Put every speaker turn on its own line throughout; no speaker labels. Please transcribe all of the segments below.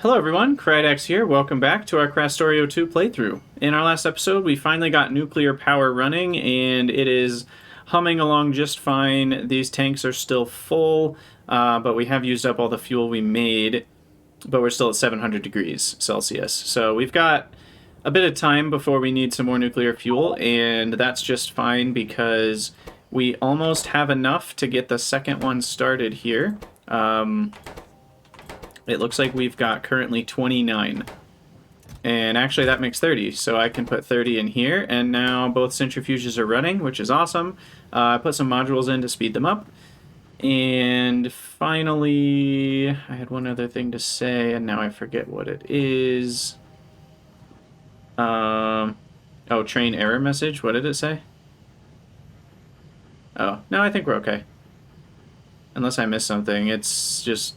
Hello everyone, Krydax here. Welcome back to our Krastorio 2 playthrough. In our last episode, we finally got nuclear power running, and it is humming along just fine. These tanks are still full, but we have used up all the fuel we made, but we're still at 700 degrees Celsius. So we've got a bit of time before we need some more nuclear fuel, and that's just fine because we almost have enough to get the second one started here. It looks like we've got currently 29. And actually that makes 30, so I can put 30 in here, and now both centrifuges are running, which is awesome. I put some modules in to speed them up. And finally, I had one other thing to say, and now I forget what it is. Oh, train error message, what did it say? Oh, no, I think we're okay. Unless I missed something, it's just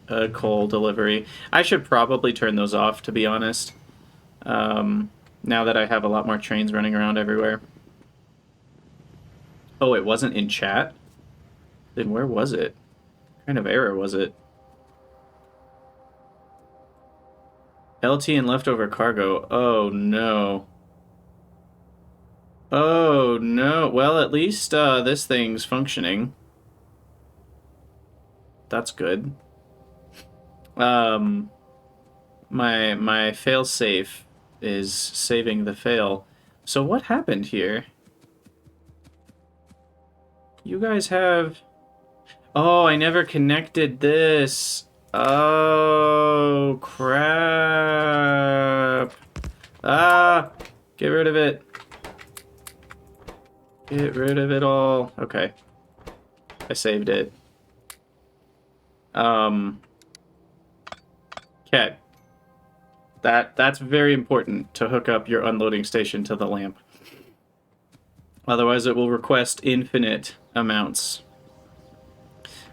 a coal delivery. I should probably turn those off, to be honest. Now that I have a lot more trains running around everywhere. Oh, it wasn't in chat? Then where was it? What kind of error was it? LTN leftover cargo. Oh, no. Oh, no. Well, at least this thing's functioning. That's good. My fail-safe is saving the fail. So what happened here? You guys have... Oh, I never connected this. Oh, crap. Ah, get rid of it. Get rid of it all. Okay. I saved it. Okay. That's very important to hook up your unloading station to the lamp. Otherwise it will request infinite amounts.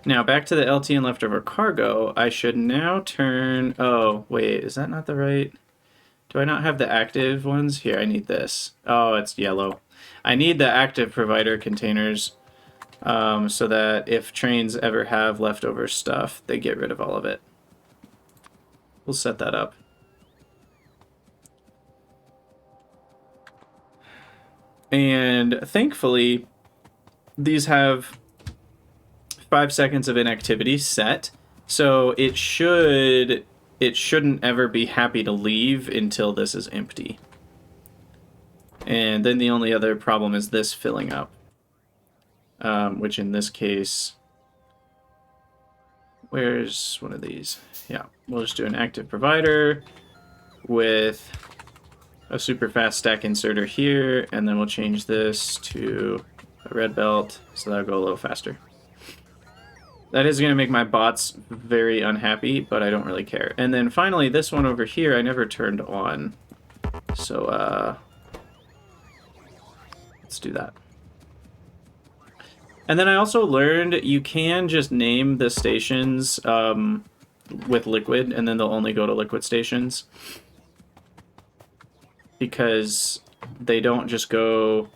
Now back to the LTN leftover cargo. I should now turn... Oh, wait, is that not the right... Do I not have the active ones? Here, I need this. Oh, it's yellow. I need the active provider containers so that if trains ever have leftover stuff, they get rid of all of it. We'll set that up. And thankfully, these have 5 seconds of inactivity set, so it shouldn't ever be happy to leave until this is empty. And then the only other problem is this filling up, which in this case, where's one of these? Yeah, we'll just do an active provider with a super fast stack inserter here, and then we'll change this to a red belt, so that'll go a little faster. That is going to make my bots very unhappy, but I don't really care. And then finally, this one over here, I never turned on. So, let's do that. And then I also learned you can just name the stations with liquid, and then they'll only go to liquid stations. Because they don't just go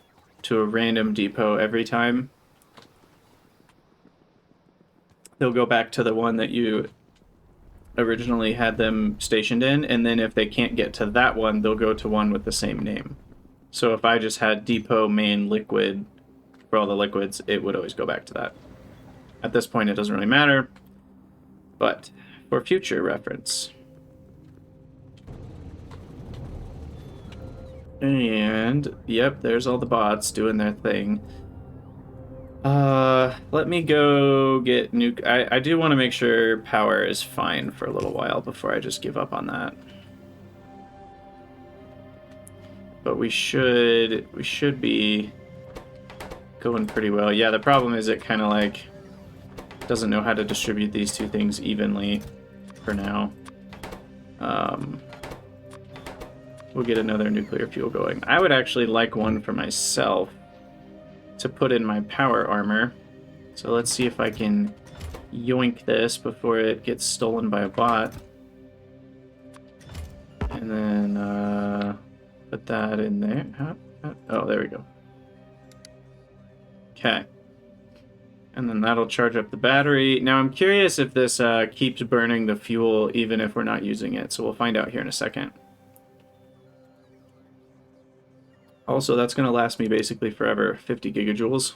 to a random depot every time. They'll go back to the one that you originally had them stationed in, and then if they can't get to that one, they'll go to one with the same name. So if I just had depot main liquid for all the liquids, it would always go back to that. At this point, it doesn't really matter, but for future reference. And, yep, there's all the bots doing their thing. Let me go get nuke. I do want to make sure power is fine for a little while before I just give up on that. But we should be going pretty well. Yeah, the problem is it kind of like doesn't know how to distribute these two things evenly for now. We'll get another nuclear fuel going. I would actually like one for myself to put in my power armor. So let's see if I can yoink this before it gets stolen by a bot. And then put that in there. Oh, there we go. Okay. And then that'll charge up the battery. Now I'm curious if this keeps burning the fuel even if we're not using it, so we'll find out here in a second. Also, that's going to last me basically forever, 50 gigajoules.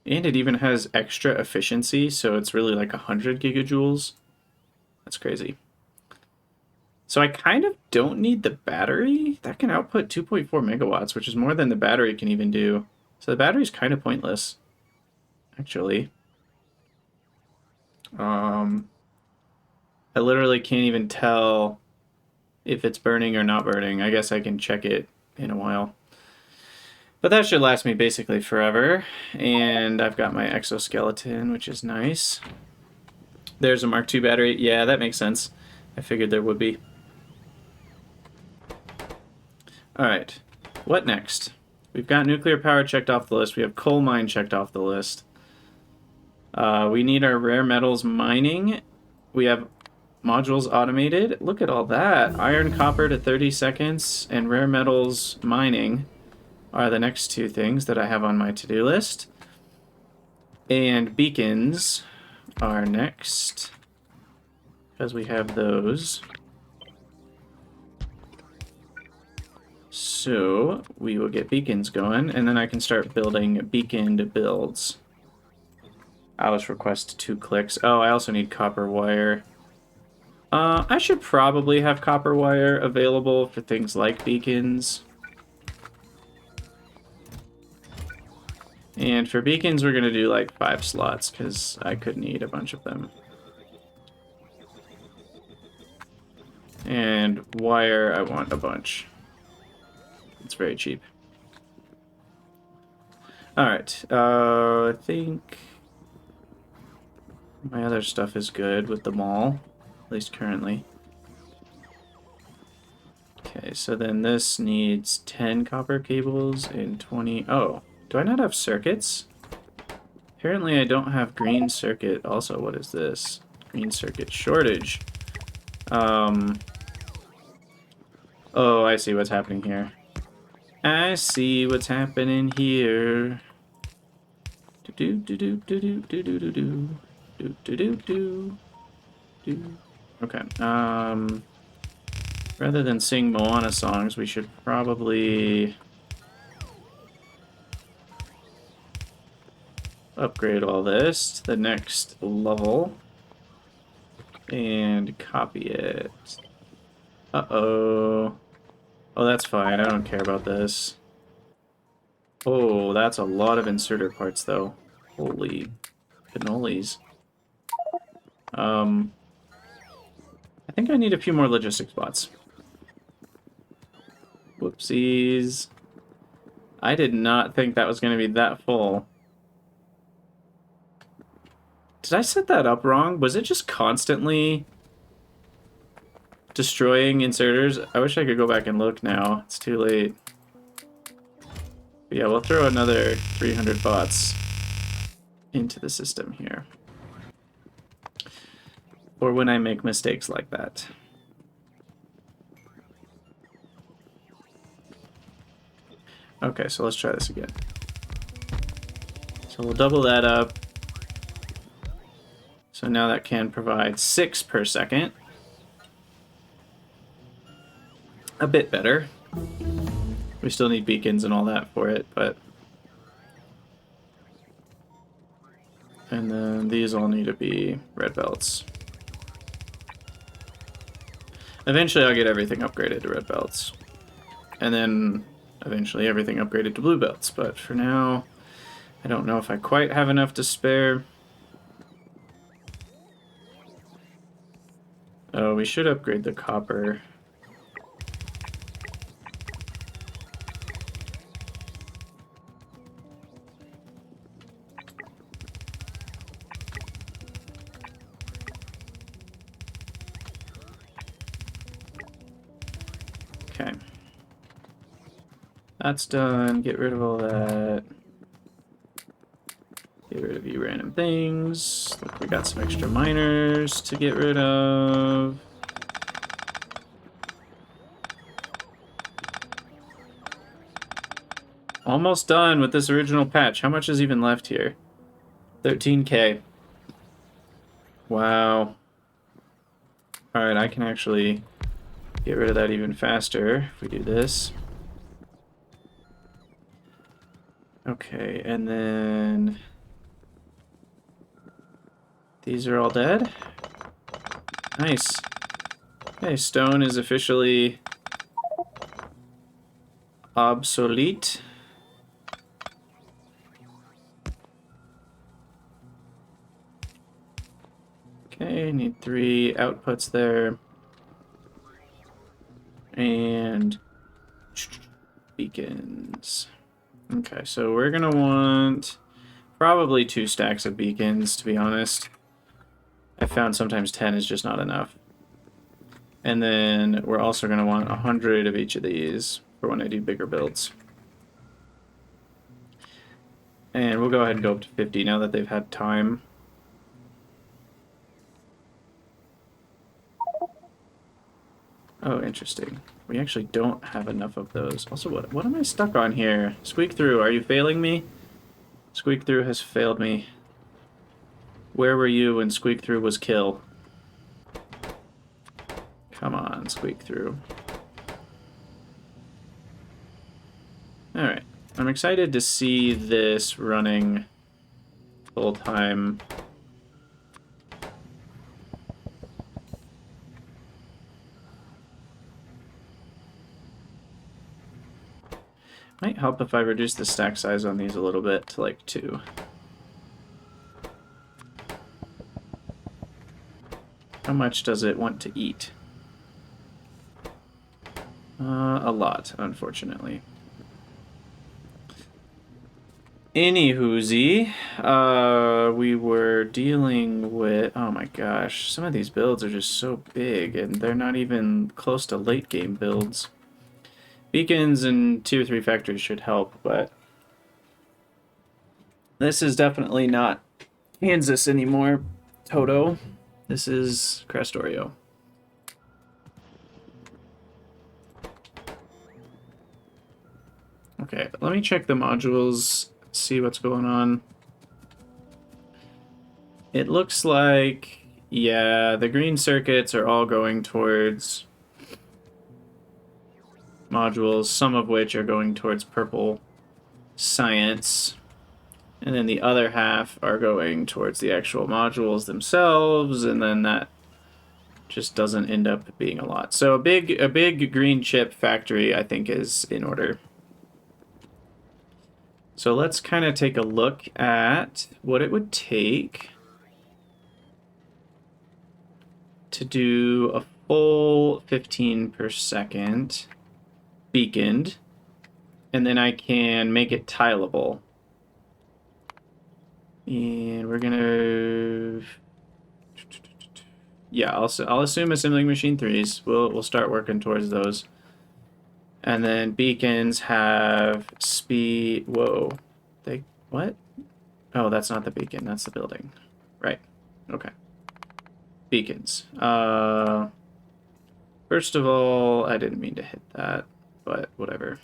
And it even has extra efficiency, so it's really like 100 gigajoules. That's crazy. So I kind of don't need the battery. That can output 2.4 megawatts, which is more than the battery can even do. So the battery's kind of pointless, actually. I literally can't even tell if it's burning or not burning. I guess I can check it in a while. But that should last me basically forever. And I've got my exoskeleton, which is nice. There's a Mark II battery. Yeah, that makes sense. I figured there would be. Alright, what next? We've got nuclear power checked off the list. We have coal mine checked off the list. We need our rare metals mining. We have modules automated. Look at all that. Iron copper to 30 seconds and rare metals mining are the next two things that I have on my to-do list. And beacons are next, because we have those. So we will get beacons going, and then I can start building beaconed builds. Alice request 2 clicks. Oh, I also need copper wire. I should probably have copper wire available for things like beacons. And for beacons, we're going to do like 5 slots, because I could need a bunch of them. And wire, I want a bunch. It's very cheap. Alright, I think my other stuff is good with the mall, at least currently. Okay, so then this needs 10 copper cables and 20... Oh, do I not have circuits? Apparently I don't have green circuit. Also, what is this? Green circuit shortage. Oh, I see what's happening here. I see what's happening here. Do do do do do do do do do do do do do do. Okay. Rather than sing Moana songs, we should probably upgrade all this to the next level and copy it. Uh-oh. Oh, that's fine. I don't care about this. Oh, that's a lot of inserter parts, though. Holy cannolis. I think I need a few more logistics bots. Whoopsies. I did not think that was going to be that full. Did I set that up wrong? Was it just constantly destroying inserters? I wish I could go back and look now. It's too late. But yeah, we'll throw another 300 bots into the system here. Or when I make mistakes like that. Okay, so let's try this again. So we'll double that up. So now that can provide 6 per second. A bit better. We still need beacons and all that for it, but... And then these all need to be red belts. Eventually I'll get everything upgraded to red belts. And then eventually everything upgraded to blue belts, but for now, I don't know if I quite have enough to spare. Oh, we should upgrade the copper. Okay. That's done. Get rid of all that. Get rid of you random things. Look, we got some extra miners to get rid of. Almost done with this original patch. How much is even left here? 13K. Wow. Alright, I can actually get rid of that even faster if we do this. Okay, and then... these are all dead? Nice. Okay, stone is officially obsolete. Okay, need 3 outputs there. And beacons. Okay, so we're gonna want probably 2 stacks of beacons, to be honest. I found sometimes 10 is just not enough. And then we're also gonna want 100 of each of these for when I do bigger builds. And we'll go ahead and go up to 50 now that they've had time. Oh, interesting. We actually don't have enough of those. Also, what am I stuck on here? Squeak Through, are you failing me? Squeak Through has failed me. Where were you when Squeak Through was kill? Come on, Squeak Through. Alright. I'm excited to see this running full time. Might help if I reduce the stack size on these a little bit to like 2. How much does it want to eat? A lot, unfortunately. Anywhoosie, we were dealing with... oh my gosh, some of these builds are just so big, and they're not even close to late game builds. Beacons and Tier 3 factories should help, but this is definitely not Kansas anymore, Toto. This is Krastorio. Okay, let me check the modules, see what's going on. It looks like, yeah, the green circuits are all going towards modules, some of which are going towards purple science, and then the other half are going towards the actual modules themselves, and then that just doesn't end up being a lot. So a big green chip factory, I think, is in order. So let's kind of take a look at what it would take to do a full 15 per second beaconed, and then I can make it tileable. And we're gonna, yeah, I'll assume assembling machine 3s. We'll start working towards those. And then beacons have speed. Whoa, what? Oh, that's not the beacon. That's the building, right? Okay. Beacons. First of all, I didn't mean to hit that, but whatever.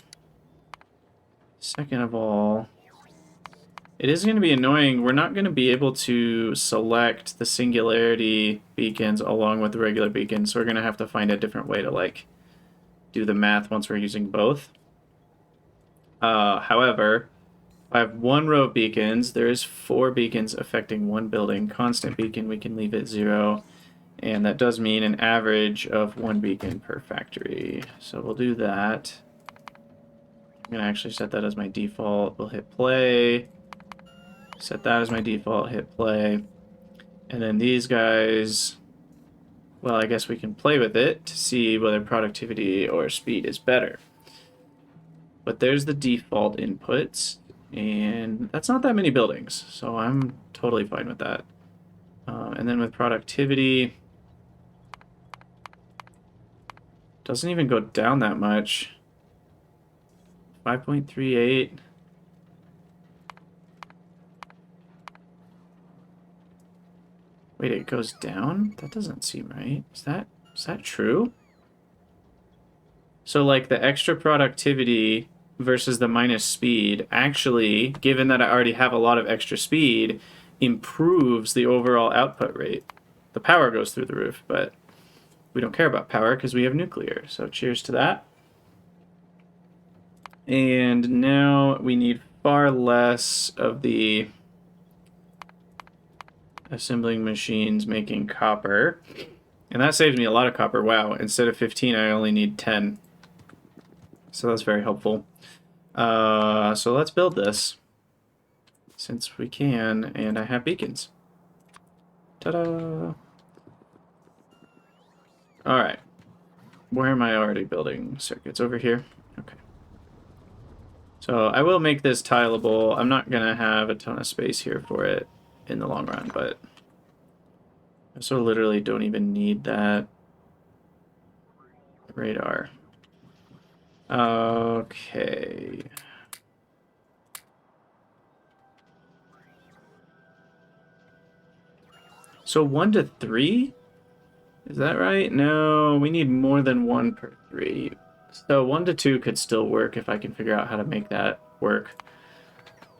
Second of all, it is going to be annoying. We're not going to be able to select the singularity beacons along with the regular beacons, so we're going to have to find a different way to, like, do the math once we're using both. However, if I have 1 row of beacons, there is 4 beacons affecting 1 building. Constant beacon, we can leave it 0. And that does mean an average of 1 beacon per factory. So we'll do that. I'm going to actually set that as my default. We'll hit play. Set that as my default, hit play. And then these guys, well, I guess we can play with it to see whether productivity or speed is better. But there's the default inputs, and that's not that many buildings, so I'm totally fine with that. And then with productivity, doesn't even go down that much. 5.38. Wait, it goes down? That doesn't seem right. Is that true? So, like, the extra productivity versus the minus speed actually, given that I already have a lot of extra speed, improves the overall output rate. The power goes through the roof, but we don't care about power because we have nuclear. So cheers to that. And now we need far less of the assembling machines making copper. And that saves me a lot of copper. Wow, instead of 15, I only need 10. So that's very helpful. So let's build this, since we can, and I have beacons. Ta-da! Alright. Where am I already building circuits? Over here? Okay. So I will make this tileable. I'm not going to have a ton of space here for it in the long run, but I so literally don't even need that radar. Okay. So 1 to 3? Is that right? No, we need more than 1 per 3. So 1 to 2 could still work if I can figure out how to make that work.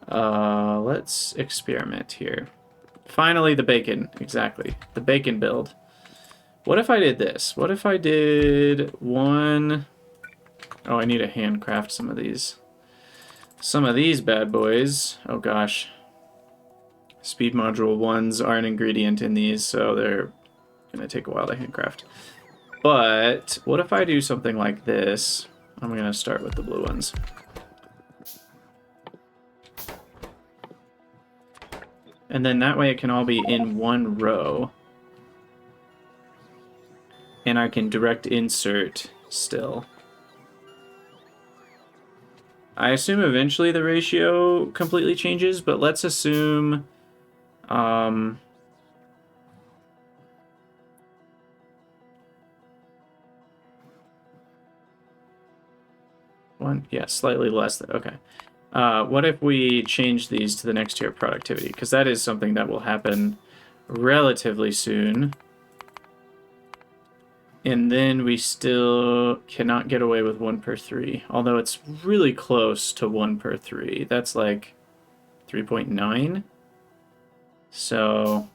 Let's experiment here. Finally, the bacon. Exactly. The bacon build. What if I did this? What if I did 1... Oh, I need to handcraft some of these. Some of these bad boys. Oh gosh. Speed module 1s are an ingredient in these, so they're going to take a while to handcraft. But what if I do something like this? I'm going to start with the blue ones. And then that way it can all be in one row. And I can direct insert still. I assume eventually the ratio completely changes, but let's assume... slightly less. Okay. What if we change these to the next tier of productivity? Because that is something that will happen relatively soon. And then we still cannot get away with 1 per 3. Although it's really close to 1 per 3. That's like 3.9. So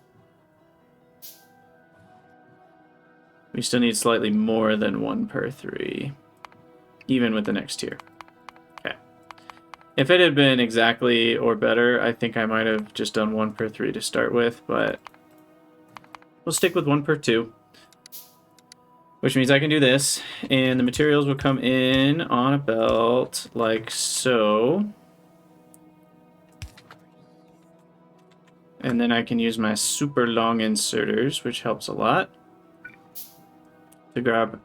we still need slightly more than 1 per 3. Even with the next tier. Okay. If it had been exactly or better, I think I might have just done 1 per 3 to start with, but we'll stick with 1 per 2. Which means I can do this, and the materials will come in on a belt like so. And then I can use my super long inserters, which helps a lot, to grab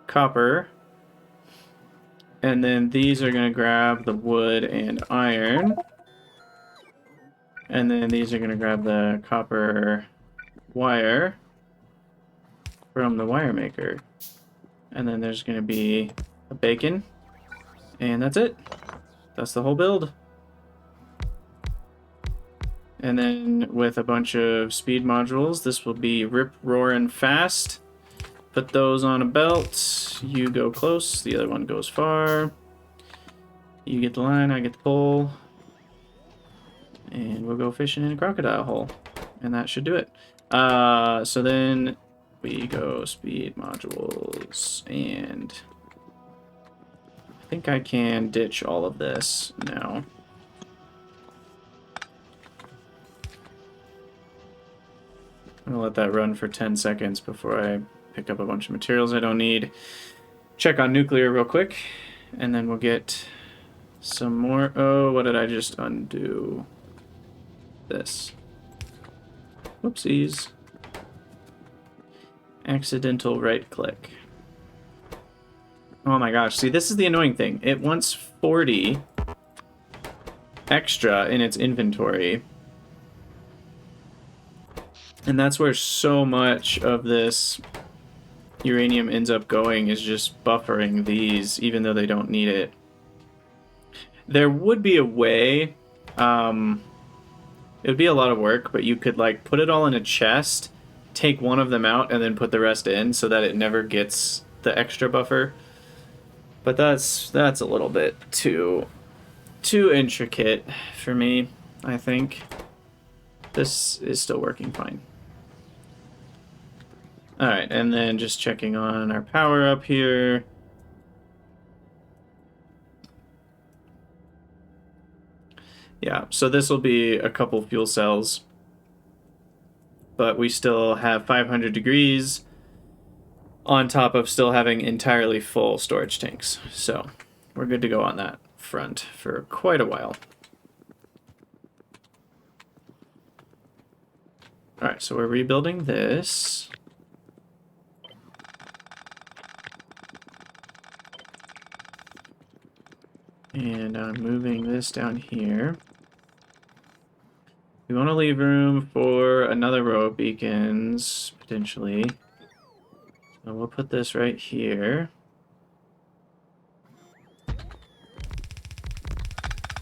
copper. And then these are going to grab the wood and iron. And then these are going to grab the copper wire from the wire maker. And then there's going to be a bacon. And that's it. That's the whole build. And then with a bunch of speed modules, this will be rip, roaring fast. Put those on a belt. You go close, the other one goes far. You get the line, I get the pole. And we'll go fishing in a crocodile hole. And that should do it. So then we go speed modules, and I think I can ditch all of this now. I'm gonna let that run for 10 seconds before I pick up a bunch of materials I don't need. Check on nuclear real quick, and then we'll get some more. Oh, what did I just undo? This. Whoopsies. Accidental right click. Oh my gosh, see, this is the annoying thing. It wants 40 extra in its inventory. And that's where so much of this uranium ends up going, is just buffering these, even though they don't need it. There would be a way, it would be a lot of work, but you could like put it all in a chest, take one of them out, and then put the rest in so that it never gets the extra buffer. But that's a little bit too intricate for me, I think. This is still working fine. Alright, and then just checking on our power up here. Yeah, so this will be a couple fuel cells. But we still have 500 degrees on top of still having entirely full storage tanks. So we're good to go on that front for quite a while. Alright, so we're rebuilding this. And I'm moving this down here. We want to leave room for another row of beacons, potentially. So we'll put this right here.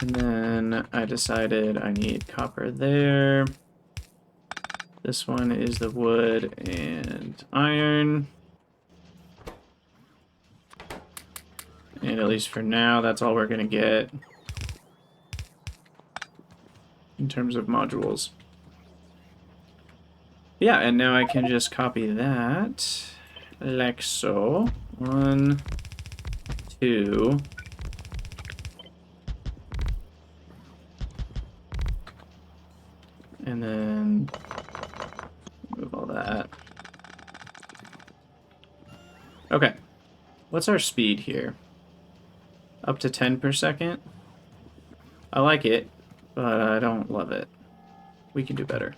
And then I decided I need copper there. This one is the wood and iron. And at least for now, that's all we're going to get in terms of modules. Yeah, and now I can just copy that like so. 1, 2. And then move all that. Okay. What's our speed here? Up to 10 per second? I like it, but I don't love it. We can do better.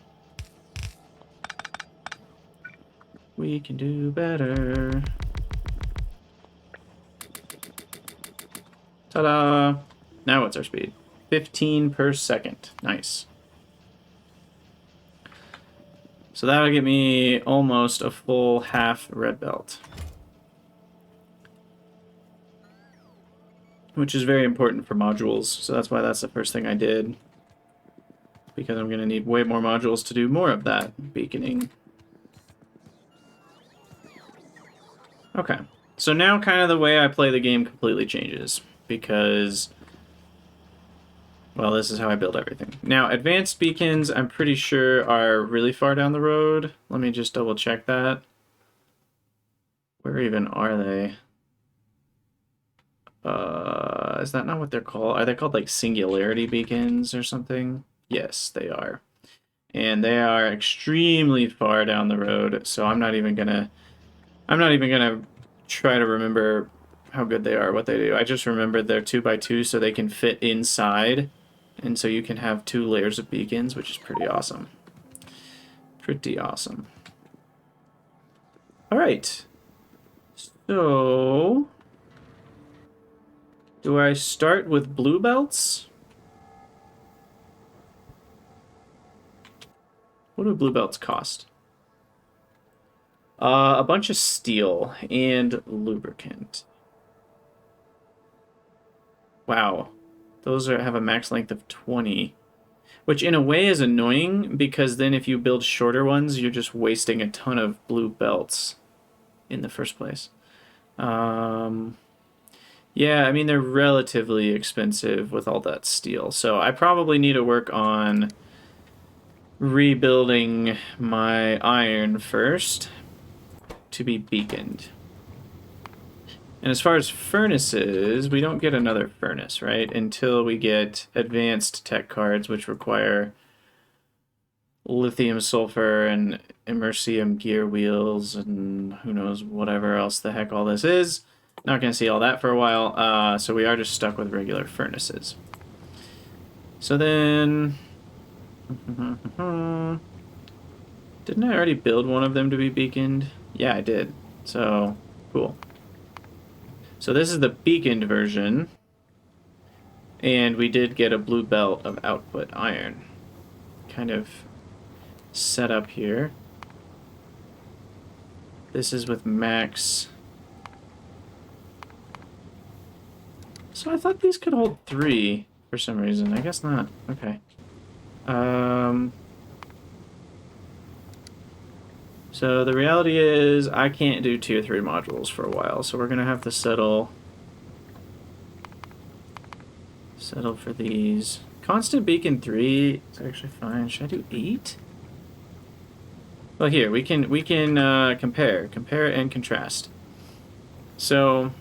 We can do better. Ta-da! Now what's our speed? 15 per second. Nice. So that'll get me almost a full half red belt. Which is very important for modules, so that's why that's the first thing I did. Because I'm going to need way more modules to do more of that beaconing. Okay, so now kind of the way I play the game completely changes. Because, well, this is how I build everything. Now, advanced beacons, I'm pretty sure, are really far down the road. Let me just double check that. Where even are they? Is that not what they're called? Are they called like singularity beacons or something? Yes, they are. And they are extremely far down the road, so I'm not even gonna try to remember how good they are, what they do. I just remembered they're 2x2 so they can fit inside. And so you can have 2 layers of beacons, which is pretty awesome. Pretty awesome. Alright. So do I start with blue belts? What do blue belts cost? A bunch of steel and lubricant. Wow. Those have a max length of 20. Which in a way is annoying, because then if you build shorter ones, you're just wasting a ton of blue belts in the first place. Yeah, I mean, they're relatively expensive with all that steel. So I probably need to work on rebuilding my iron first to be beaconed. And as far as furnaces, we don't get another furnace, right? Until we get advanced tech cards, which require lithium sulfur and immersium gear wheels and who knows whatever else the heck all this is. Not going to see all that for a while, so we are just stuck with regular furnaces. So then... Didn't I already build one of them to be beaconed? Yeah, I did. So, cool. So this is the beaconed version. And we did get a blue belt of output iron. Kind of set up here. This is with max... So I thought these could hold 3 for some reason. I guess not. Okay. So the reality is I can't do tier 3 modules for a while, so we're going to have to settle Settle for these. Constant beacon 3 is actually fine. Should I do 8? Well, here we can compare and contrast. So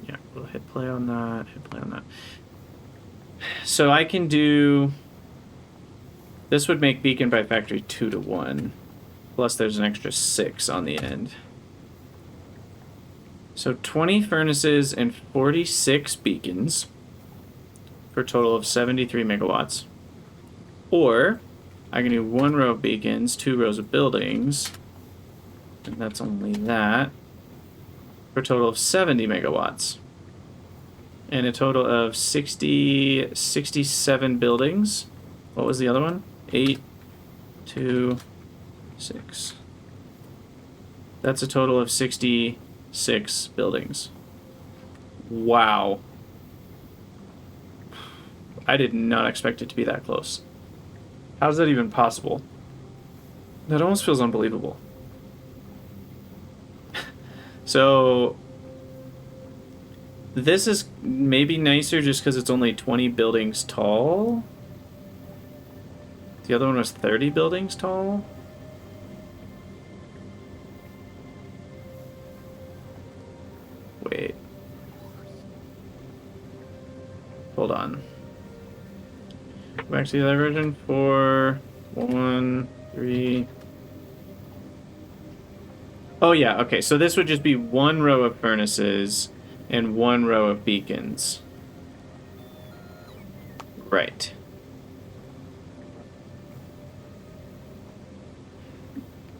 yeah, we'll hit play on that. Hit play on that. So I can do. This would make beacon by factory 2 to 1. Plus there's an extra 6 on the end. So 20 furnaces and 46 beacons for a total of 73 megawatts. Or I can do 1 row of beacons, 2 rows of buildings, and that's only that, for a total of 70 megawatts. And a total of 67 buildings. What was the other one? 8, 2, 6. That's a total of 66 buildings. Wow. I did not expect it to be that close. How's that even possible? That almost feels unbelievable. So this is maybe nicer just because it's only 20 buildings tall. The other one was 30 buildings tall. Wait. Hold on. Back to the other version. 4, 1, 3. Oh yeah, okay, so this would just be 1 row of furnaces and 1 row of beacons. Right.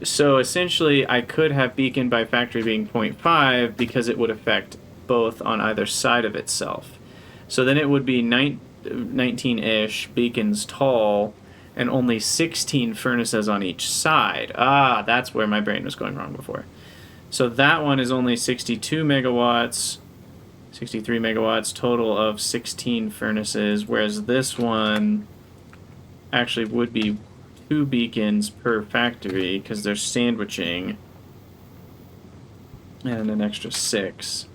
So essentially I could have beacon by factory being 0.5 because it would affect both on either side of itself. So then it would be 19-ish beacons tall and only 16 furnaces on each side. Ah, that's where my brain was going wrong before. So that one is only 62 megawatts, 63 megawatts, total of 16 furnaces, whereas this one actually would be 2 beacons per factory because they're sandwiching, and an extra 6.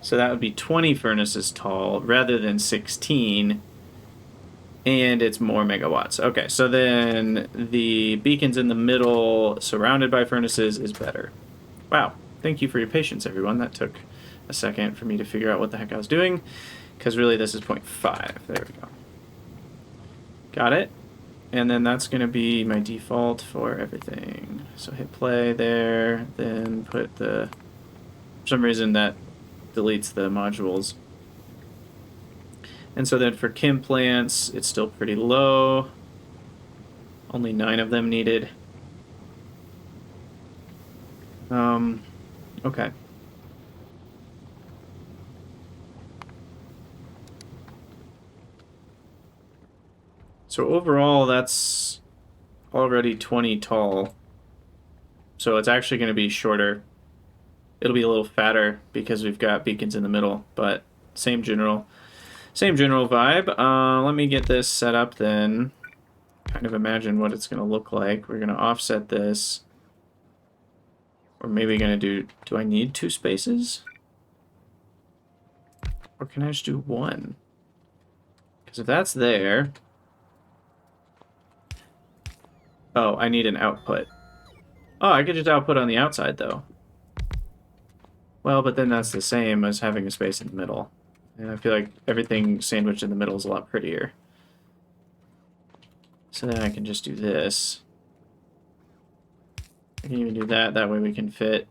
So that would be 20 furnaces tall rather than 16, and it's more megawatts. Okay, so then the beacons in the middle surrounded by furnaces is better. Wow, thank you for your patience, everyone. That took a second for me to figure out what the heck I was doing, because really this is 0.5. There we go. Got it. And then that's going to be my default for everything. So hit play there, then put the... For some reason that deletes the modules. And so then for chem plants, it's still pretty low. Only 9 of them needed. Okay. So overall, that's already 20 tall. So it's actually going to be shorter. It'll be a little fatter because we've got beacons in the middle, but same general vibe. Let me get this set up then. Kind of imagine what it's going to look like. We're going to offset this. Or maybe going to do I need 2 spaces? Or can I just do 1? Because if that's there... Oh, I need an output. Oh, I could just output on the outside, though. Well, but then that's the same as having a space in the middle. And I feel like everything sandwiched in the middle is a lot prettier. So then I can just do this. I can even do that. That way we can fit...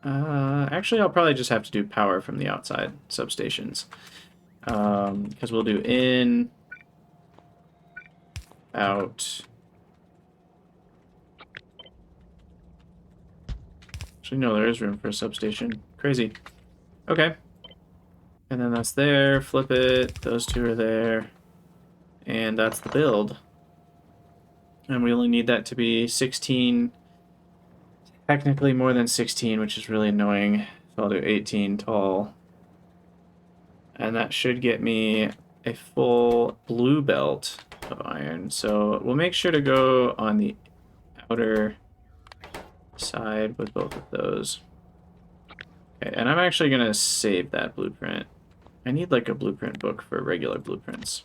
actually, I'll probably just have to do power from the outside substations. Because we'll do in... out... Actually, no, there is room for a substation. Crazy. Okay. And then that's there. Flip it. Those 2 are there. And that's the build. And we only need that to be 16. Technically more than 16, which is really annoying. So I'll do 18 tall. And that should get me a full blue belt of iron. So we'll make sure to go on the outer side with both of those. Okay, and I'm actually going to save that blueprint I need like a blueprint book for regular blueprints.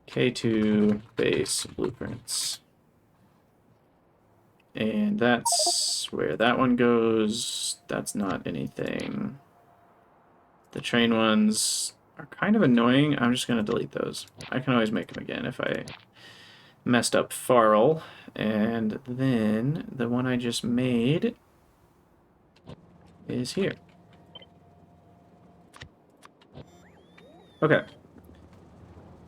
K2 base blueprints. And that's where that one goes. That's not anything. The train ones are kind of annoying. I'm just going to delete those. I can always make them again if I messed up Farl. And then the one I just made is here. Okay.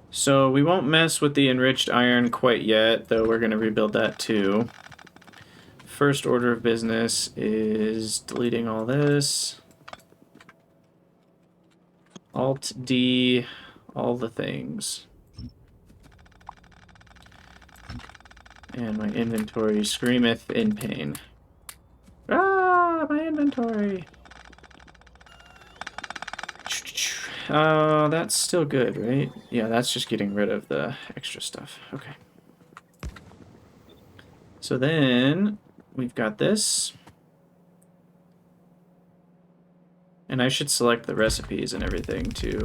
So we won't mess with the enriched iron quite yet, though we're going to rebuild that too. First order of business is deleting all this. Alt-D, all the things. And my inventory screameth in pain. Ah, my inventory! That's still good, right? Yeah, that's just getting rid of the extra stuff. Okay. So then, we've got this. And I should select the recipes and everything, too,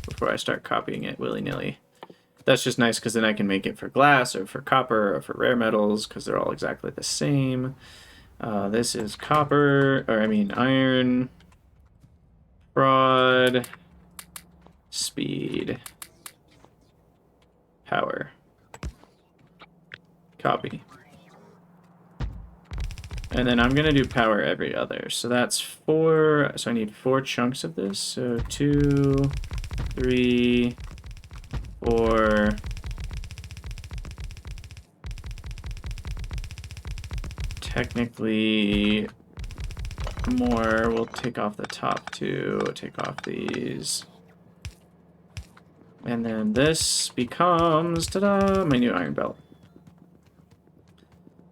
before I start copying it willy-nilly. That's just nice, because then I can make it for glass, or for copper, or for rare metals, because they're all exactly the same. This is copper, or I mean iron, prod, speed, power, copy. And then I'm going to do power every other. So that's 4, so I need 4 chunks of this. So 2, 3, 4. Technically more. We'll take off the top 2, take off these. And then this becomes, ta-da, my new iron belt.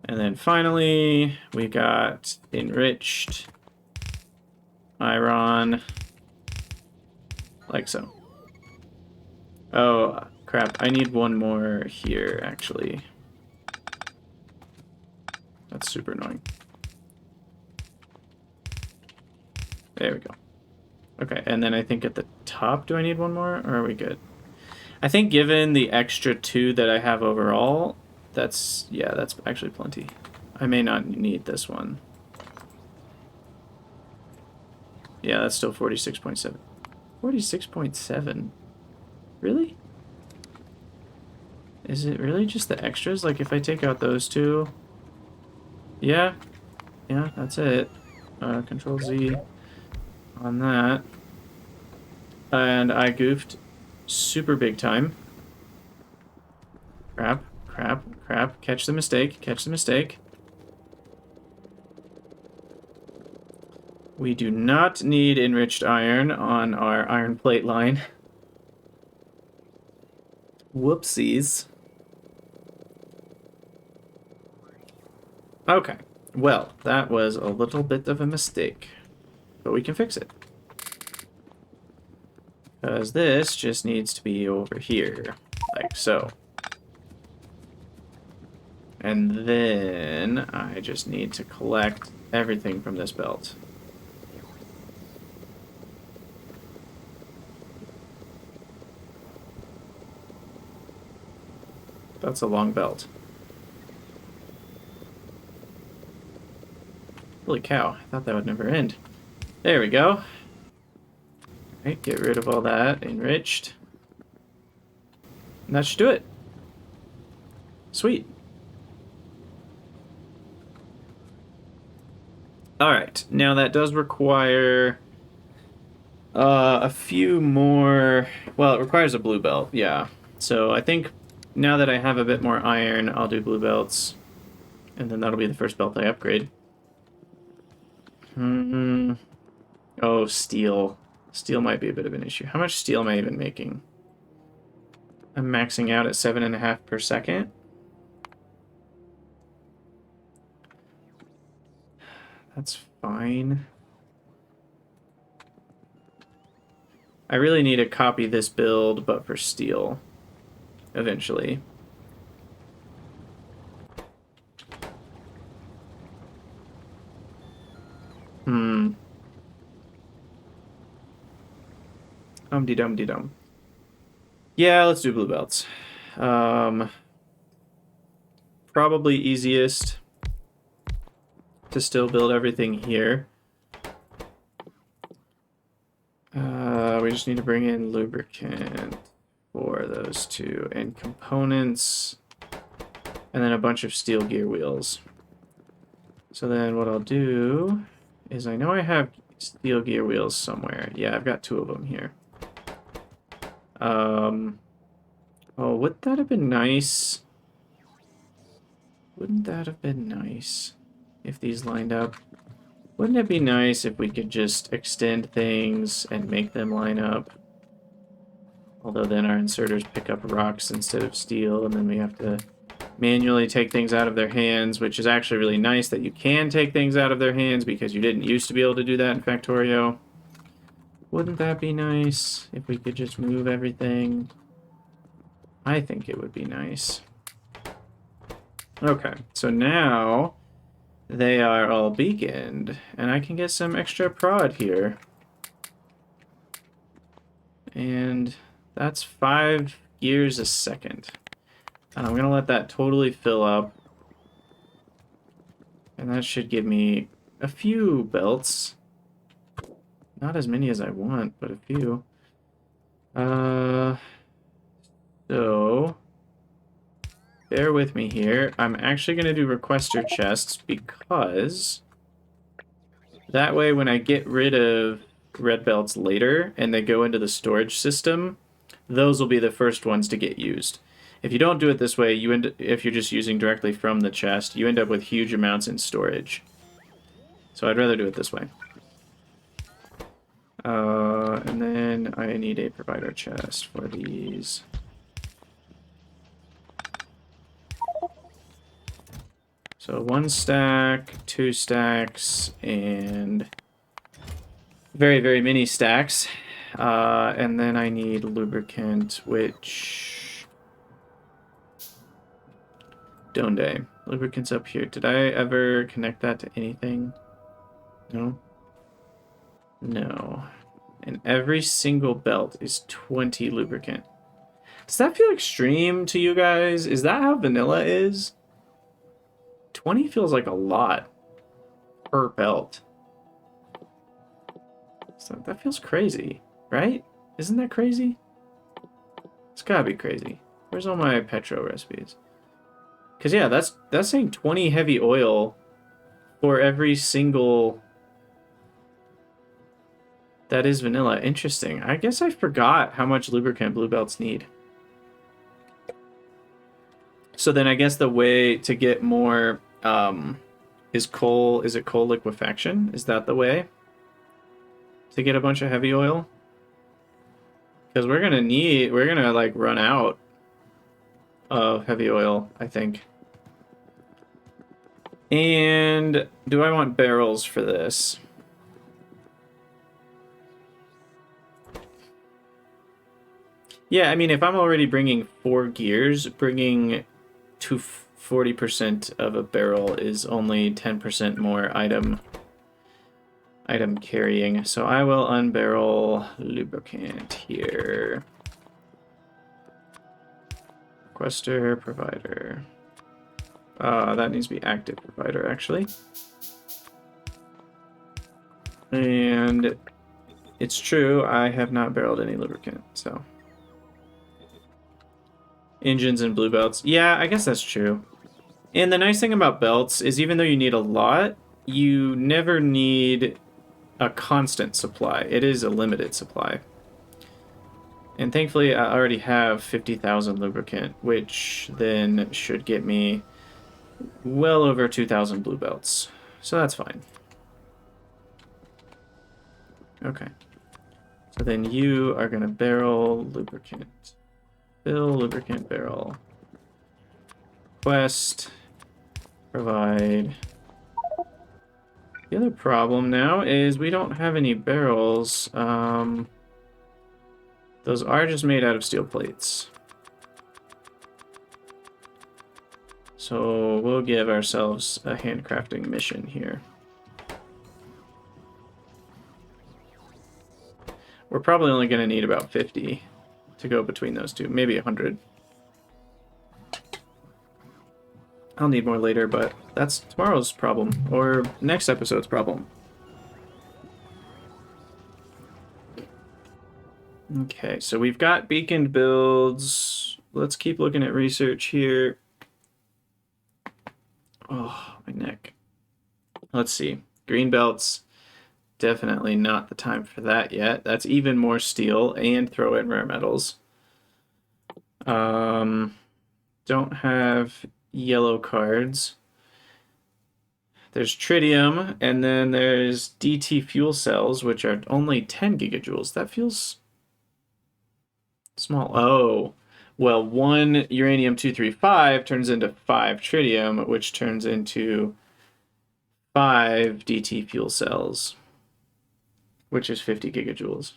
And then finally, we got enriched iron, like so. Oh, crap, I need one more here, actually. That's super annoying. There we go. Okay, and then I think at the top, do I need one more, or are we good? I think given the extra 2 that I have overall, that's actually plenty. I may not need this one. Yeah, that's still 46.7. 46.7? Really? Is it really just the extras? Like if I take out those 2? Yeah, that's it. Control Z on that. And I goofed super big time. Crap, crap, crap. Catch the mistake, catch the mistake. We do not need enriched iron on our iron plate line. Whoopsies. Okay, well, that was a little bit of a mistake, but we can fix it. Because this just needs to be over here, like so. And then I just need to collect everything from this belt. That's a long belt. Holy cow, I thought that would never end. There we go. Alright, get rid of all that. Enriched. And that should do it. Sweet. Alright, now that does require a few more... Well, it requires a blue belt, yeah. So I think now that I have a bit more iron, I'll do blue belts. And then that'll be the first belt I upgrade. Oh, steel. Steel might be a bit of an issue. How much steel am I even making? I'm maxing out at 7.5 per second. That's fine. I really need to copy this build, but for steel. Eventually. Dum-de-dum-de-dum. Yeah, let's do blue belts. Probably easiest to still build everything here. We just need to bring in lubricant for those two, and components, and then a bunch of steel gear wheels. So then what I'll do is, I know I have steel gear wheels somewhere. Yeah, I've got 2 of them here. Oh, would that have been nice? Wouldn't that have been nice if these lined up? Wouldn't it be nice if we could just extend things and make them line up? Although then our inserters pick up rocks instead of steel, and then we have to manually take things out of their hands, which is actually really nice that you can take things out of their hands, because you didn't used to be able to do that in Factorio. Wouldn't that be nice if we could just move everything? I think it would be nice. Okay, so now they are all beaconed, and I can get some extra prod here. And that's 5 gears a second. And I'm going to let that totally fill up. And that should give me a few belts. Not as many as I want, but a few. So bear with me here. I'm actually going to do requester chests, because that way when I get rid of red belts later and they go into the storage system, those will be the first ones to get used. If you don't do it this way, if you're just using directly from the chest, you end up with huge amounts in storage. So I'd rather do it this way. And then I need a provider chest for these. So 1 stack, 2 stacks, and very, very many stacks. And then I need lubricant, which... Donde. Lubricant's up here. Did I ever connect that to anything? No? No. And every single belt is 20 lubricant. Does that feel extreme to you guys? Is that how vanilla is? 20 feels like a lot per belt. So that feels crazy, right? Isn't that crazy? It's gotta be crazy. Where's all my petro recipes? Because yeah, that's saying 20 heavy oil for every single... That is vanilla. Interesting. I guess I forgot how much lubricant blue belts need. So then I guess the way to get more is it coal liquefaction? Is that the way to get a bunch of heavy oil? Because we're gonna like run out of heavy oil, I think. And do I want barrels for this? Yeah, I mean, if I'm already bringing 4 gears, bringing to 40% of a barrel is only 10% more item carrying. So I will unbarrel lubricant here. Requester, provider. That needs to be active provider, actually. And it's true, I have not barreled any lubricant, so... Engines and blue belts. Yeah, I guess that's true. And the nice thing about belts is even though you need a lot, you never need a constant supply. It is a limited supply. And thankfully, I already have 50,000 lubricant, which then should get me well over 2,000 blue belts. So that's fine. Okay. So then you are going to barrel lubricant. Fill lubricant barrel. Quest. Provide. The other problem now is we don't have any barrels. Those are just made out of steel plates. So we'll give ourselves a handcrafting mission here. We're probably only going to need about 50 to go between those two, maybe 100. I'll need more later, but that's tomorrow's problem, or next episode's problem. Okay, so we've got beaconed builds. Let's keep looking at research here. Oh, my neck. Let's see. Green belts. Definitely not the time for that yet. That's even more steel and throw in rare metals. Don't have yellow cards. There's tritium, and then there's DT fuel cells, which are only 10 gigajoules. That feels small. Oh, well, 1 uranium-235 turns into 5 tritium, which turns into 5 DT fuel cells, which is 50 gigajoules.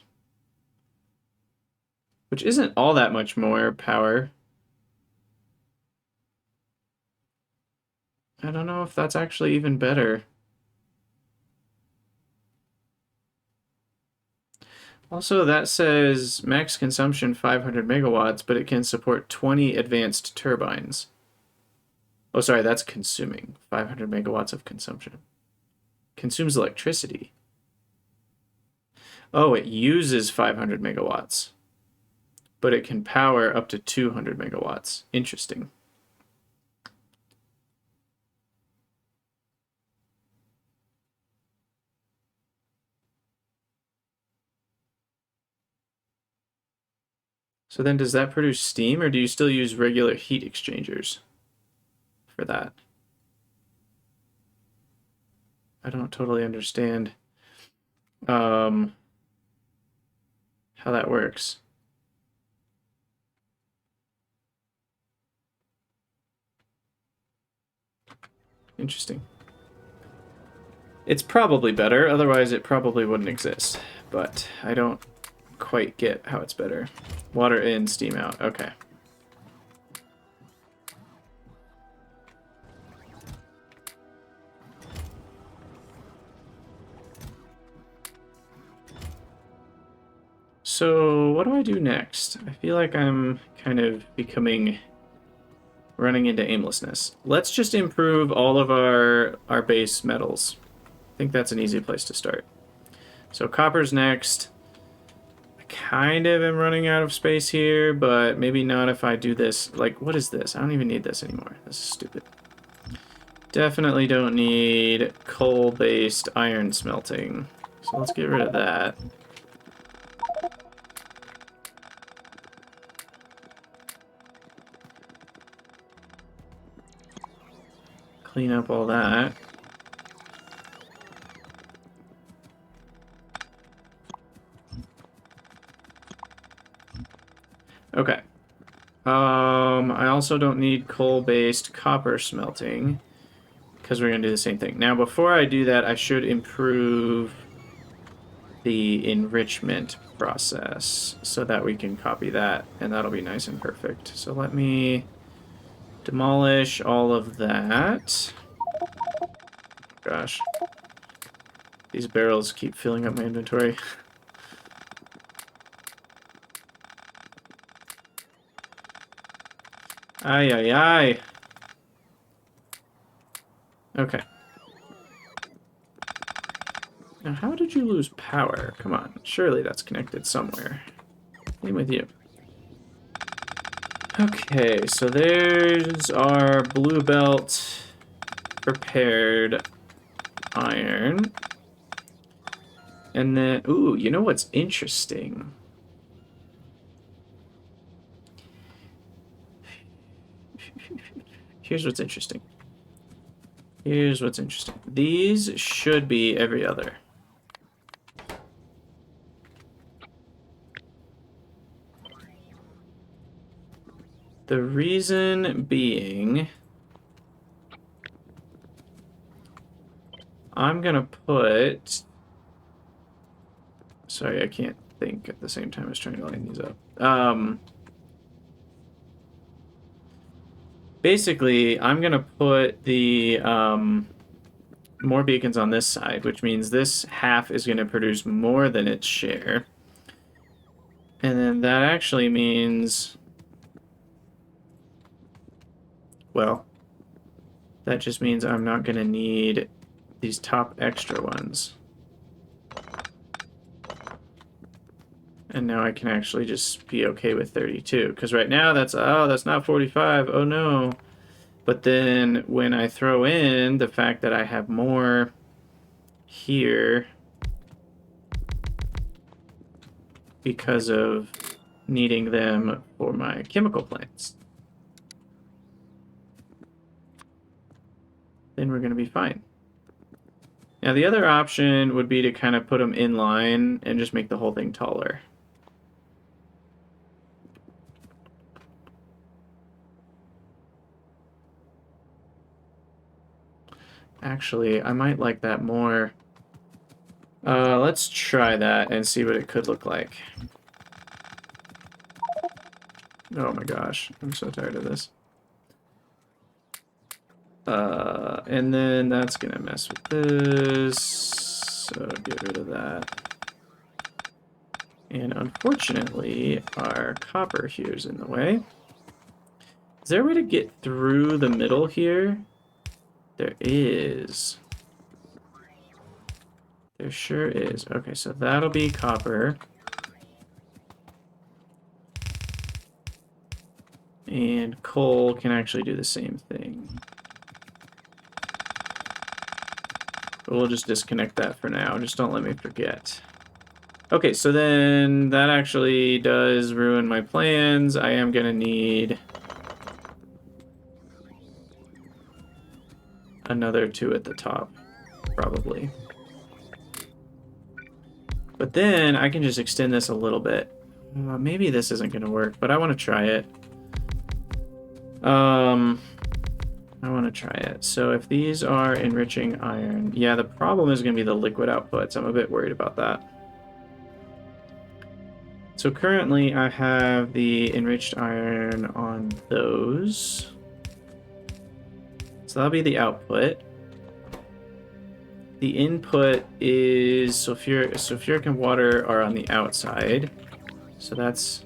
Which isn't all that much more power. I don't know if that's actually even better. Also, that says max consumption 500 megawatts, but it can support 20 advanced turbines. Oh, sorry, that's consuming 500 megawatts of consumption. Consumes electricity. Oh, it uses 500 megawatts, but it can power up to 200 megawatts. Interesting. So then does that produce steam, or do you still use regular heat exchangers for that? I don't totally understand how that works. Interesting. It's probably better, otherwise it probably wouldn't exist, but I don't quite get how it's better. Water in, steam out. Okay. So what do I do next? I feel like I'm kind of running into aimlessness. Let's just improve all of our base metals. I think that's an easy place to start. So copper's next. I kind of am running out of space here, but maybe not if I do this. Like, what is this? I don't even need this anymore. This is stupid. Definitely don't need coal-based iron smelting. So let's get rid of that. Clean up all that. Okay. I also don't need coal-based copper smelting because we're going to do the same thing. Now, before I do that, I should improve the enrichment process so that we can copy that, and that'll be nice and perfect. So let me demolish all of that. Gosh. These barrels keep filling up my inventory. Ay, ay, ay. Okay. Now, how did you lose power? Come on, surely that's connected somewhere. Same with you. Okay, so there's our blue belt prepared iron. And then, ooh, you know what's interesting? Here's what's interesting. Here's what's interesting. These should be every other. The reason being, I'm gonna put... Sorry, I can't think at the same time as trying to line these up. Basically, I'm gonna put the more beacons on this side, which means this half is gonna produce more than its share. And then that actually means, well, that just means I'm not going to need these top extra ones. And now I can actually just be okay with 32. Because right now that's not 45. Oh no. But then when I throw in the fact that I have more here because of needing them for my chemical plants, then we're going to be fine. Now the other option would be to kind of put them in line and just make the whole thing taller. Actually, I might like that more. Let's try that and see what it could look like. Oh my gosh, I'm so tired of this. And then that's gonna mess with this, so get rid of that. And unfortunately, our copper here is in the way. Is there a way to get through the middle here? There is. There sure is. Okay, so that'll be copper. And coal can actually do the same thing. But we'll just disconnect that for now. Just don't let me forget. Okay, so then that actually does ruin my plans. I am going to need another 2 at the top, probably. But then I can just extend this a little bit. Maybe this isn't going to work, but I want to try it. I want to try it. So if these are enriching iron, yeah, the problem is going to be the liquid outputs. I'm a bit worried about that. So currently I have the enriched iron on those. So that'll be the output. The input is sulfuric and water are on the outside. So that's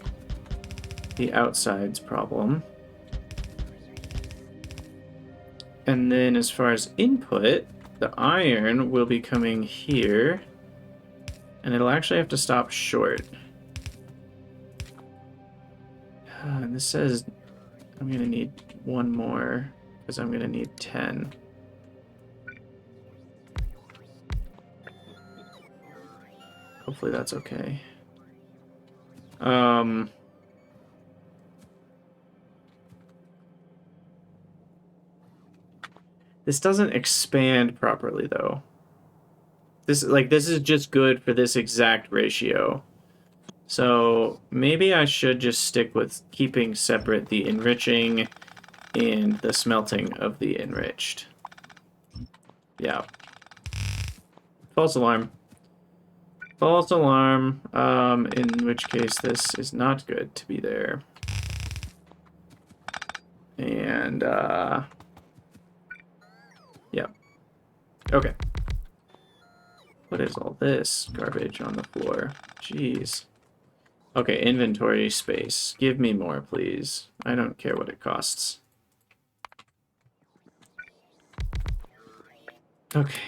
the outside's problem. And then as far as input, the iron will be coming here. And it'll actually have to stop short. And this says I'm going to need 1 more because I'm going to need 10. Hopefully that's okay. This doesn't expand properly though. This is just good for this exact ratio. So maybe I should just stick with keeping separate the enriching and the smelting of the enriched. Yeah. False alarm. False alarm, in which case this is not good to be there. And, yeah. Okay. What is all this garbage on the floor? Jeez. Okay, inventory space. Give me more, please. I don't care what it costs. Okay.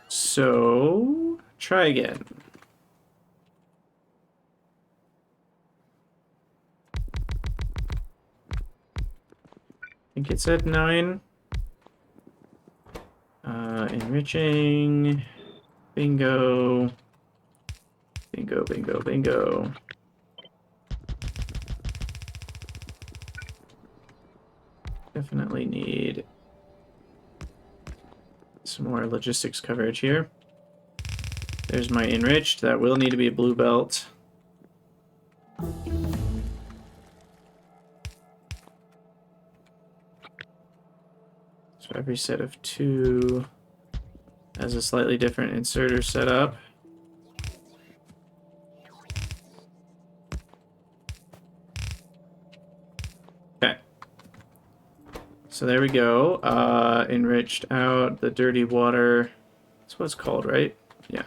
So, try again. I think it said 9. Enriching. Bingo. Bingo, bingo, bingo. Definitely need some more logistics coverage here. There's my enriched. That will need to be a blue belt. So every set of 2 has a slightly different inserter setup. Okay. So there we go. Enriched out the dirty water. That's what it's called, right? Yeah.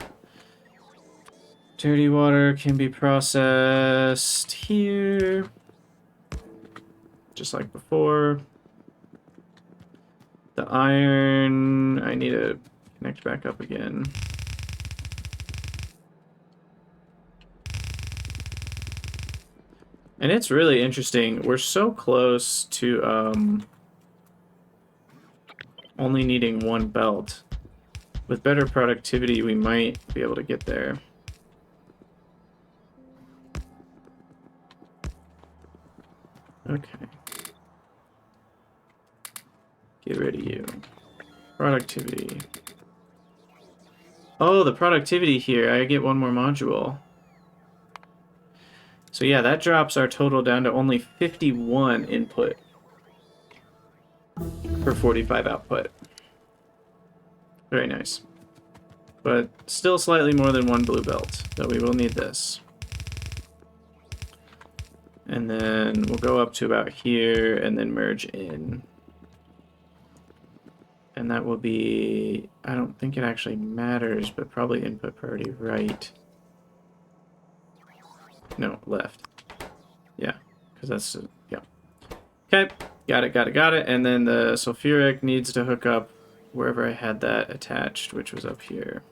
Dirty water can be processed here, just like before. The iron, I need to connect back up again. And it's really interesting. We're so close to only needing one belt. With better productivity, we might be able to get there. Okay. Get rid of you. Productivity. Oh, the productivity here. I get one more module. So yeah, that drops our total down to only 51 input for 45 output. Very nice. But still slightly more than one blue belt, though we will need this. And then we'll go up to about here and then merge in. And that will be, I don't think it actually matters, but probably input priority right. No, left. Yeah, because that's, yeah. Okay, got it. And then the sulfuric needs to hook up wherever I had that attached, which was up here.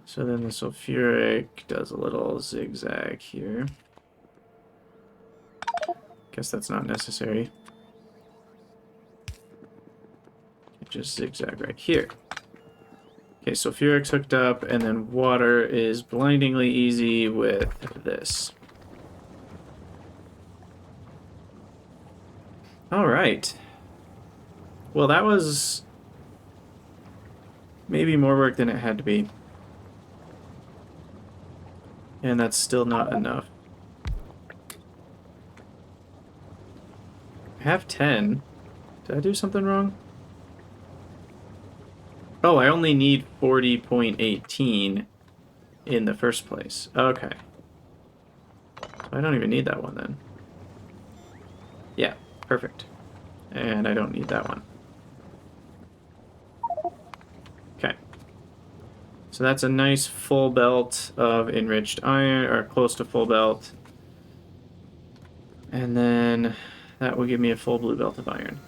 So then the sulfuric does a little zigzag here. Guess that's not necessary. It just zigzag right here. Okay, sulfuric's hooked up, and then water is blindingly easy with this. All right. Well, that was maybe more work than it had to be. And that's still not enough. I have 10. Did I do something wrong? Oh, I only need 40.18 in the first place. Okay. So I don't even need that one then. Yeah, perfect. And I don't need that one. Okay. So that's a nice full belt of enriched iron, or close to full belt. And then that will give me a full blue belt of iron.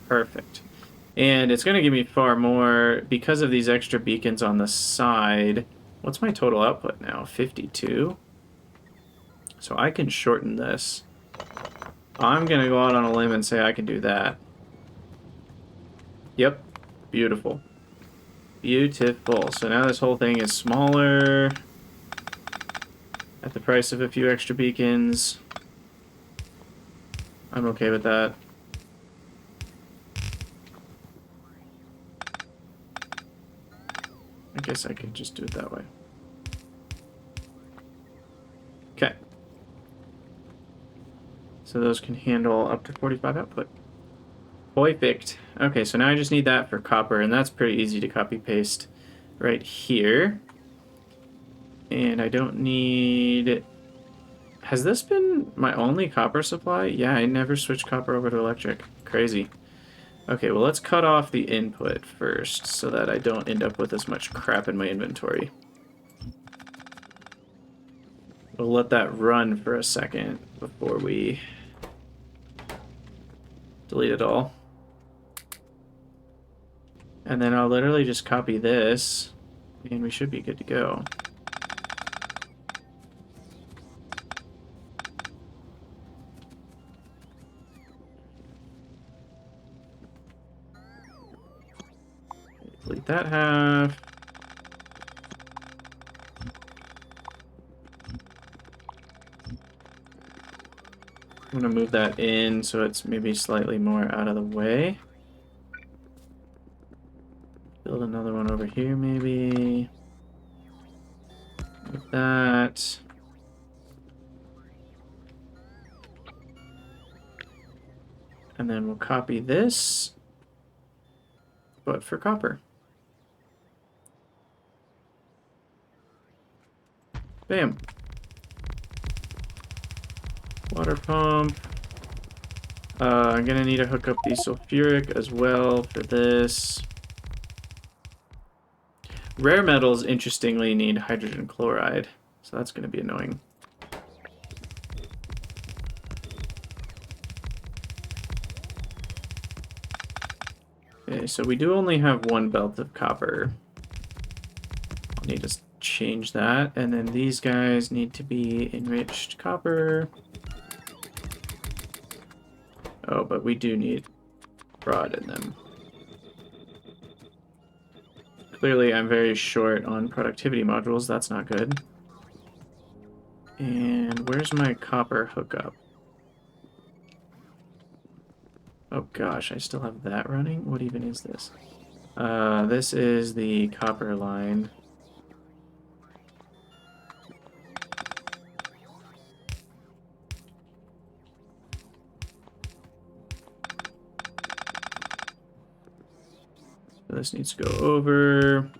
Perfect. And it's going to give me far more because of these extra beacons on the side. What's my total output now? 52? So I can shorten this. I'm going to go out on a limb and say I can do that. Yep. Beautiful. Beautiful. So now this whole thing is smaller at the price of a few extra beacons. I'm okay with that. I guess I could just do it that way. Okay. So those can handle up to 45 output. Perfect. Okay, so now I just need that for copper, and that's pretty easy to copy paste right here. And I don't need... Has this been my only copper supply? Yeah, I never switched copper over to electric. Crazy. Okay, well, let's cut off the input first so that I don't end up with as much crap in my inventory. We'll let that run for a second before we delete it all. And then I'll literally just copy this, and we should be good to go. Delete that half. I'm going to move that in so it's maybe slightly more out of the way. Build another one over here, maybe. Like that. And then we'll copy this, but for copper. Bam. Water pump. I'm gonna need to hook up the sulfuric as well for this. Rare metals, interestingly, need hydrogen chloride, so that's going to be annoying. Okay, so we do only have one belt of copper. I'll need to change that, and then these guys need to be enriched copper. Oh, but we do need rod in them. Clearly, I'm very short on productivity modules. That's not good. And where's my copper hookup? Oh gosh, I still have that running? What even is this? This is the copper line. So this needs to go over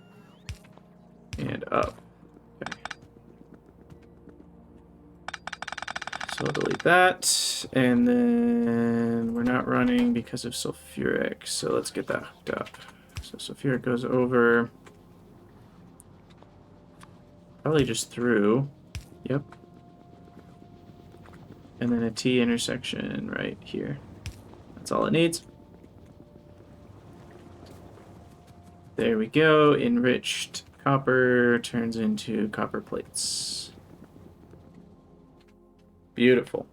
and up. Okay. So I'll delete that, and then we're not running because of sulfuric, so let's get that hooked up. So sulfuric goes over, probably just through, yep. And then a T intersection right here. That's all it needs. There we go, enriched copper turns into copper plates. Beautiful.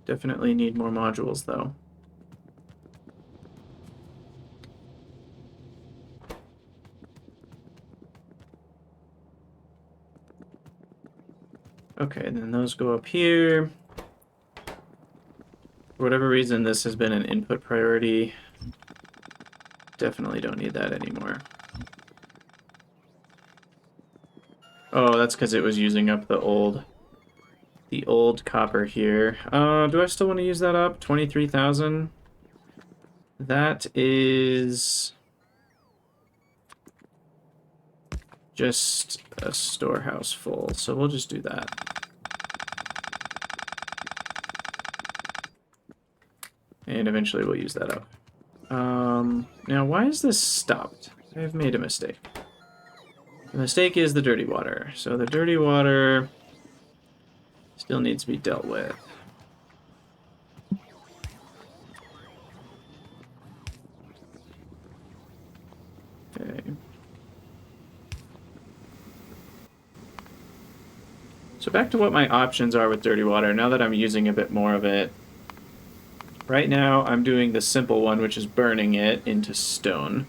Definitely need more modules, though. Okay, and then those go up here. For whatever reason, this has been an input priority. Definitely don't need that anymore. Oh, that's because it was using up the old copper here. Do I still want to use that up? 23,000? That is just a storehouse full, so we'll just do that. And eventually we'll use that up. Now, why is this stopped? I've made a mistake. The mistake is the dirty water. So the dirty water still needs to be dealt with. Okay. So back to what my options are with dirty water, now that I'm using a bit more of it. Right now, I'm doing the simple one, which is burning it into stone.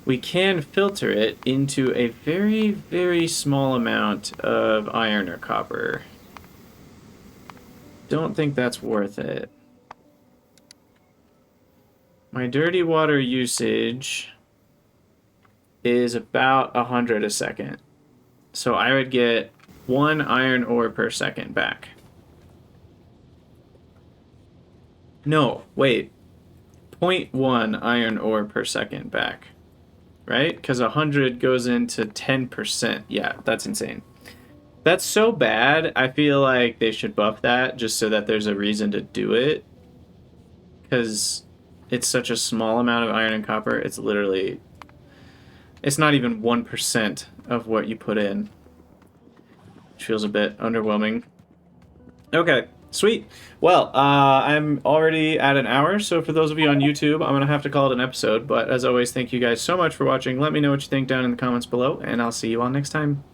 We can filter it into a very, very small amount of iron or copper. Don't think that's worth it. My dirty water usage is about 100 a second. So I would get 1 iron ore per second back. No, wait. 0.1 iron ore per second back. Right? Because 100 goes into 10%. Yeah, that's insane. That's so bad, I feel like they should buff that just so that there's a reason to do it. Because it's such a small amount of iron and copper, it's literally... It's not even 1% of what you put in. Which feels a bit underwhelming. Okay. Sweet. Well, I'm already at an hour, so for those of you on YouTube, I'm going to have to call it an episode. But as always, thank you guys so much for watching. Let me know what you think down in the comments below, and I'll see you all next time.